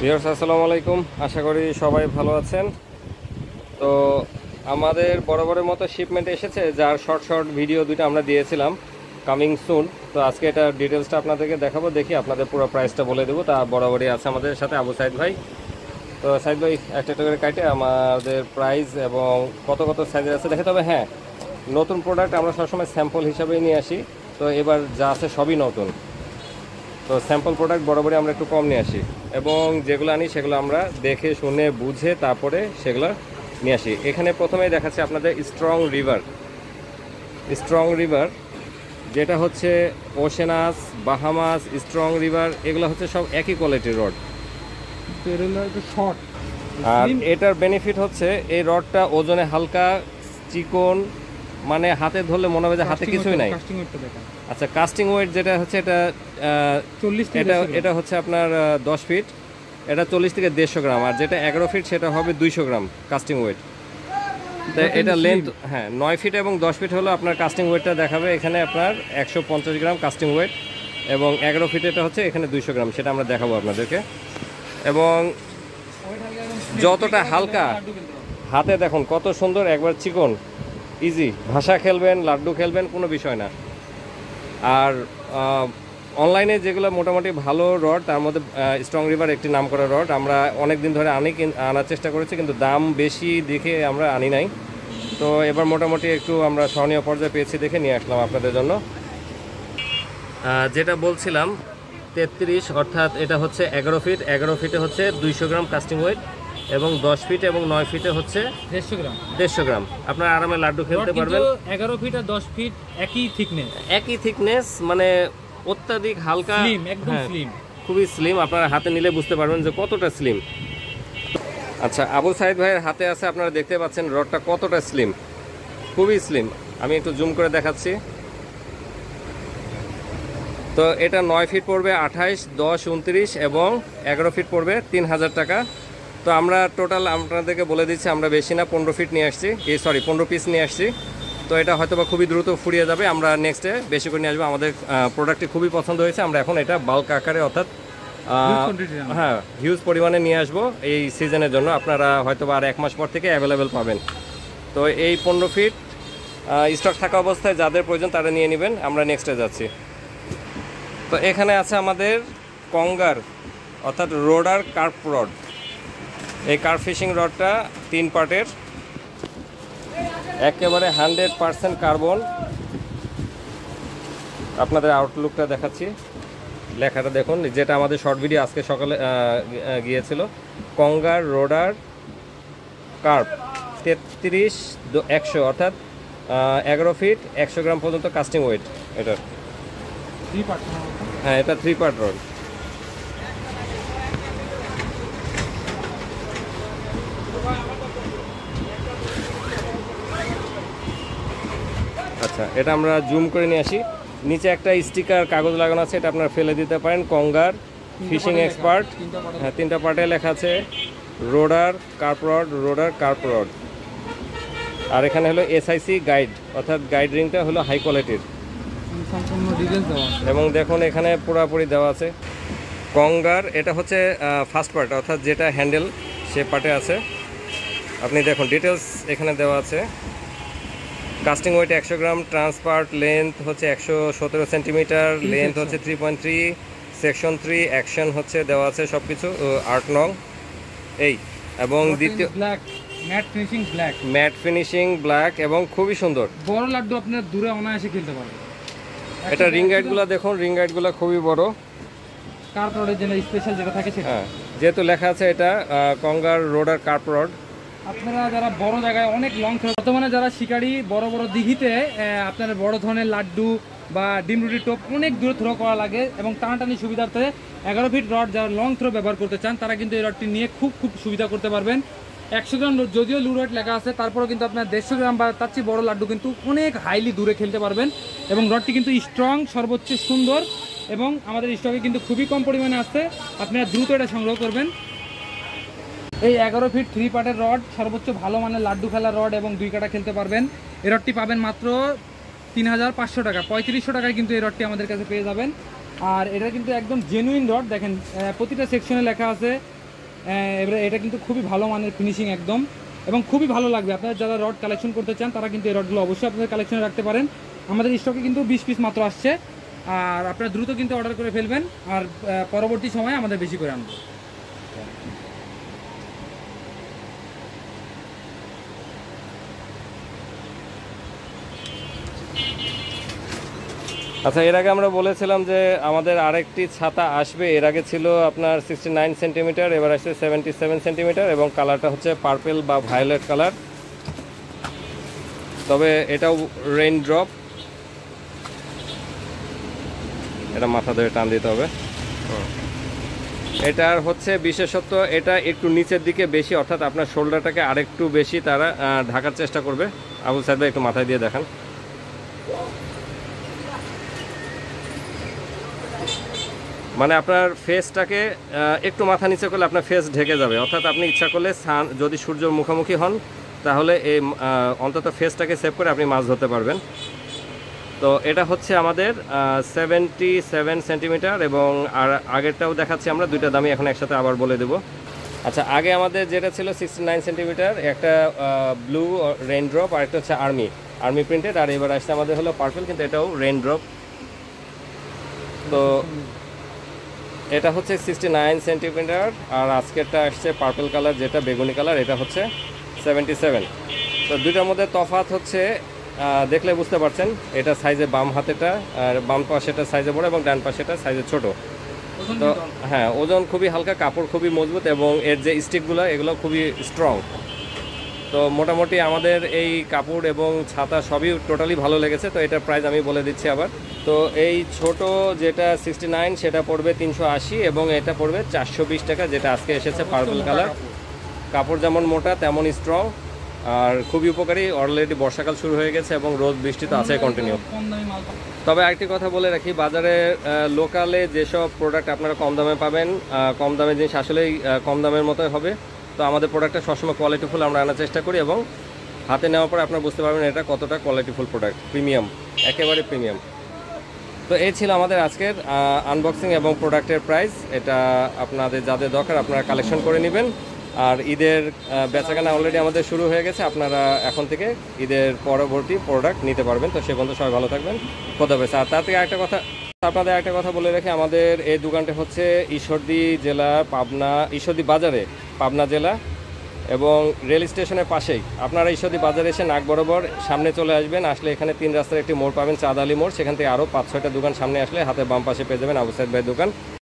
Viewers আসসালামু আলাইকুম, আশা করি সবাই ভালো আছেন। তো আমাদের বরাবরের মতো শিপমেন্ট এসেছে, যার শর্ট শর্ট ভিডিও দুটো আমরা দিয়েছিলাম কামিং সুন। তো আজকে এটা ডিটেলসটা আপনাদেরকে দেখাবো, দেখি আপনাদের পুরো প্রাইসটা বলে দেবো। তা বরাবরই আছে আমাদের সাথে আবু সাইদ ভাই। তো সাইদ ভাই একটা একটা করে কাটে আমাদের প্রাইস এবং কত কত সাইজের আছে দেখে। তবে হ্যাঁ, নতুন প্রোডাক্ট আমরা সবসময় স্যাম্পল হিসাবেই নিয়ে আসি। তো এবার যা আছে সবই নতুন, তো স্যাম্পল প্রোডাক্ট বরাবরই আমরা একটু কম নিয়ে আসি এবং যেগুলো আনি সেগুলো আমরা দেখে শুনে বুঝে তারপরে সেগুলো নিয়ে আসি। এখানে প্রথমেই দেখাচ্ছি আপনাদের স্ট্রং রিভার, যেটা হচ্ছে ওশেনাস, বাহামাস, স্ট্রং রিভার, এগুলো হচ্ছে সব একই কোয়ালিটির রড। আর এটার বেনিফিট হচ্ছে এই রডটা ওজনে হালকা, চিকন, মানে হাতে ধরলে মনে হবে যে হাতে কিছুই নাই। আচ্ছা, কাস্টিং ওয়েট যেটা হচ্ছে এটা 40, এটা হচ্ছে আপনার 10 ফিট, এটা 40 থেকে 150 গ্রাম। আর যেটা 11 ফিট সেটা হবে 200 গ্রাম কাস্টিং ওয়েট। এটা লেন্থ, হ্যাঁ 9 ফিট এবং 10 ফিট হলো আপনার কাস্টিং ওয়েটটা দেখাবে এখানে আপনার 150 গ্রাম কাস্টিং ওয়েট, এবং 11 ফিট এটা হচ্ছে এখানে 200 গ্রাম, সেটা আমরা দেখাবো আপনাদেরকে। এবং যতটা হালকা, হাতে দেখুন কত সুন্দর, একবার চিকন, ইজি, ভাষা খেলবেন, লাড্ডু খেলবেন, কোনো বিষয় না। আর অনলাইনে যেগুলো মোটামুটি ভালো রড, তার মধ্যে স্ট্রং রিভার একটি নাম করা রড। আমরা অনেক দিন ধরে আনার চেষ্টা করেছি, কিন্তু দাম বেশি দেখে আমরা আনি নাই। তো এবার মোটামুটি একটু আমরা সহনীয় পর্যায়ে পেয়েছি দেখে নিয়ে আসলাম আপনাদের জন্য। যেটা বলছিলাম 33, অর্থাৎ এটা হচ্ছে 11 ফিট, 11 ফিটে হচ্ছে 200 গ্রাম কাস্টিং ওয়েট, এবং 10 ফিট এবং 9 ফিটে হচ্ছে 150 গ্রাম। আপনার আরামে লাড্ডু খেলতে পারবেন। 11 ফিট আর 10 ফিট একই থিকনেস, মানে অত্যাধিক হালকা, একদম স্লিম, খুবই স্লিম। আপনারা হাতে নিলে বুঝতে পারবেন যে কতটা স্লিম। আচ্ছা, আবু সাইদ ভাইয়ের হাতে আছে, আপনারা দেখতে পাচ্ছেন রডটা কতটা স্লিম, খুবই স্লিম। আমি একটু জুম করে দেখাচ্ছি। তো এটা 9 ফিট পড়বে 28, 10, 29 এবং 11 ফিট পড়বে 3000 টাকা। তো আমরা টোটাল আপনাদেরকে বলে দিচ্ছি, আমরা বেশি না 15 ফিট নিয়ে আসছি, 15 পিস নিয়ে আসছি। তো এটা হয়তো বা খুবই দ্রুত ফুরিয়ে যাবে, আমরা নেক্সটে বেশি করে নিয়ে আসবো। আমাদের প্রোডাক্টটি খুবই পছন্দ হয়েছে, আমরা এখন এটা বাল্ক আকারে, অর্থাৎ হ্যাঁ হিউজ পরিমাণে নিয়ে আসবো এই সিজনের জন্য। আপনারা হয়তো বা আর 1 মাস পর থেকে অ্যাভেলেবেল পাবেন। তো এই 15 ফিট স্টক থাকা অবস্থায় যাদের প্রয়োজন তারা নিয়ে নেবেন। আমরা নেক্সটে যাচ্ছি। তো এখানে আছে আমাদের কঙ্গার, অর্থাৎ রোডার কার্প রড। এই কার্প ফিশিং রডটা 3 পার্টের, একেবারে 100% কার্বন। আপনাদের আউটলুকটা দেখাচ্ছি, লেখাটা দেখুন, যেটা আমাদের শর্ট ভিডিও আজকে সকালে গিয়েছিল। কঙ্গার রোডার কার্প 33, 100, অর্থাৎ 11 ফিট, 100 গ্রাম পর্যন্ত কাস্টিং ওয়েট এটার। হ্যাঁ, এটা 3 পার্ট রড। আচ্ছা, এটা আমরা জুম করে নিয়ে আসি। নিচে একটা স্টিকার কাগজ লাগানো আছে, এটা আপনারা ফেলে দিতে পারেন। কঙ্গার ফিশিং এক্সপার্ট, হ্যাঁ 3টা পার্টে লেখা আছে রোডার কার্প রড, রোডার কার্প রড। আর এখানে হলো SIC গাইড, অর্থাৎ গাইড রিংটা হলো হাই কোয়ালিটির, এবং দেখুন এখানে পুরোপুরি দেওয়া আছে। কঙ্গার এটা হচ্ছে ফার্স্ট পার্ট, অর্থাৎ যেটা হ্যান্ডেল সে পার্টে আছে। আপনি দেখুন ডিটেলস এখানে দেওয়া আছে। কাস্টিং ওয়েট 100 গ্রাম, ট্রান্সপার্ট লেন্থ হচ্ছে 117 সেন্টিমিটার, লেন্থ হচ্ছে 3.3, সেকশন 3, অ্যাকশন হচ্ছে দেওয়া আছে সব কিছু 8 নং এই। এবং দ্বিতীয় ম্যাট ফিনিশিং ব্ল্যাক এবং খুবই সুন্দর বড় লাড্ডু আপনার দূরে অনায়াসে খেলতে পারবেন। এটা রিং গাইডগুলো দেখুন, রিং গাইডগুলো খুবই বড়, কার্প রডের জন্য স্পেশাল যেটা থাকে সেটা। হ্যাঁ, যেহেতু লেখা আছে এটা কঙ্গার রোডার কার্প রড। আপনারা যারা বড় জায়গায় অনেক লং থ্রো, বর্তমানে যারা শিকারি বড় বড় দিঘিতে আপনার বড় ধরনের লাড্ডু বা ডিম রুটির টোপ অনেক দূরে থ্রো করা লাগে, এবং টানাটানি সুবিধার্থে 11 ফিট রড যারা লং থ্রো ব্যবহার করতে চান তারা কিন্তু এই রডটি নিয়ে খুব সুবিধা করতে পারবেন। 100 গ্রাম যদিও লু রড লেখা আছে, তারপরেও কিন্তু আপনার 150 গ্রাম বা তার চেয়ে বড় লাড্ডু কিন্তু অনেক হাইলি দূরে খেলতে পারবেন। এবং রডটি কিন্তু স্ট্রং, সর্বোচ্চ সুন্দর, এবং আমাদের স্টকে কিন্তু খুবই কম পরিমাণে আসছে, আপনারা দ্রুত এটা সংগ্রহ করবেন। এই 11 ফিট 3 পার্টের রড, সর্বোচ্চ ভালো মানের লাড্ডু খেলার রড, এবং 2 কাটা খেলতে পারবেন। এই রডটি পাবেন মাত্র 3500 টাকা, 3500 টাকায় কিন্তু এই রডটি আমাদের কাছে পেয়ে যাবেন। আর এটা কিন্তু একদম জেনুইন রড। দেখেন প্রতিটা সেকশনে লেখা আছে এবারে এটা কিন্তু খুবই ভালো মানের ফিনিশিং একদম, এবং খুবই ভালো লাগবে। আপনারা যারা রড কালেকশন করতে চান তারা কিন্তু এই রডগুলো অবশ্যই আপনাদের কালেকশনে রাখতে পারেন। আমাদের স্টকে কিন্তু 20 পিস মাত্র আসছে, আর আপনারা দ্রুত কিন্তু অর্ডার করে ফেলবেন, আর পরবর্তী সময়ে আমাদের বেশি করে আনবো। আচ্ছা, এর আগে আমরা বলেছিলাম যে আমাদের আরেকটি ছাতা আসবে। এর আগে ছিল আপনার 69 সেন্টিমিটার, এবার আসছে 77 সেন্টিমিটার, এবং কালারটা হচ্ছে পার্পেল বা ভায়োলেট কালার। তবে এটাও রেইন ড্রপ, এটা মাথা ধরে টান দিতে হবে। এটার হচ্ছে বিশেষত্ব, এটা একটু নিচের দিকে বেশি, অর্থাৎ আপনার শোল্ডারটাকে আরেকটু বেশি তারা ঢাকার চেষ্টা করবে। আবুল সাইদ ভাই একটু মাথায় দিয়ে দেখান। মানে আপনার ফেসটাকে একটু মাথা নিচে করলে আপনার ফেস ঢেকে যাবে, অর্থাৎ আপনি ইচ্ছা করলে যদি সূর্যের মুখোমুখি হন তাহলে এই অন্তত ফেসটাকে সেভ করে আপনি মাছ ধরতে পারবেন। তো এটা হচ্ছে আমাদের 77 সেন্টিমিটার, এবং আর আগেরটাও দেখাচ্ছি আমরা, দুইটা দামই এখন একসাথে আবার বলে দেব। আচ্ছা, আগে আমাদের যেটা ছিল 69 সেন্টিমিটার, একটা ব্লু রেইন ড্রপ, আর একটা হচ্ছে আর্মি প্রিন্টেড, আর এবার আসছে আমাদের হলো পার্পল, কিন্তু এটাও রেইন ড্রপ। তো এটা হচ্ছে 69 সেন্টিমিটার, আর আজকেরটা আসছে পার্পল কালার, যেটা বেগুনি কালার, এটা হচ্ছে 77। তো দুইটার মধ্যে তফাৎ হচ্ছে দেখলে বুঝতে পারছেন, এটা সাইজে বাম হাতেটা আর বাম পাশেটা সাইজে বড় এবং ডান পাশেটা সাইজে ছোট। তো হ্যাঁ, ওজন খুবই হালকা, কাপড় খুবই মজবুত, এবং এর যে স্টিকগুলো এগুলো খুবই স্ট্রং। তো মোটামুটি আমাদের এই কাপড় এবং ছাতা সবই টোটালি ভালো লেগেছে। তো এটার প্রাইস আমি বলে দিচ্ছি আবার। তো এই ছোট যেটা 69 সেটা পড়বে 380, এবং এটা পড়বে 420 টাকা, যেটা আজকে এসেছে পার্পল কালার। কাপড় যেমন মোটা তেমন স্ট্রং, আর খুবই উপকারী। অলরেডি বর্ষাকাল শুরু হয়ে গেছে এবং রোদ বৃষ্টি তো আছে কন্টিনিউ। তবে আরেকটি কথা বলে রাখি, বাজারে লোকালে যেসব প্রোডাক্ট আপনারা কম দামে পাবেন, কম দামের জিনিস আসলেই কম দামের মতোই হবে। তো আমাদের প্রোডাক্টটা সবসময় কোয়ালিটিফুল আমরা আনার চেষ্টা করি, এবং হাতে নেওয়ার পর আপনারা বুঝতে পারবেন এটা কতটা কোয়ালিটিফুল প্রোডাক্ট, প্রিমিয়াম, একেবারে প্রিমিয়াম। তো এই ছিল আমাদের আজকের আনবক্সিং এবং প্রোডাক্টের প্রাইস। এটা আপনাদের যাদের দরকার আপনারা কালেকশন করে নেবেন। আর ঈদের বেচাকেনা অলরেডি আমাদের শুরু হয়ে গেছে, আপনারা এখন থেকে ঈদের পরবর্তী প্রোডাক্ট নিতে পারবেন। তো সে পর্যন্ত সবাই ভালো থাকবেন, খোদা হাফেজ। আর তার থেকে আপনাদের একটা কথা বলে রাখি, আমাদের এই দোকানটা হচ্ছে ঈশ্বরদী জেলার ঈশ্বরদী বাজারে, পাবনা জেলা, এবং রেল স্টেশনের পাশেই। আপনারা ঈশ্বরদী বাজারে এসে নাক বরাবর সামনে চলে আসবেন, আসলে এখানে 3 রাস্তার একটি মোড় পাবেন, চাঁদ আলী মোড়। সেখান থেকে আরও 5-6টা দোকান সামনে আসলে হাতের বাম পাশে পেয়ে যাবেন আবু সাইদ ভাইয়ের দোকান।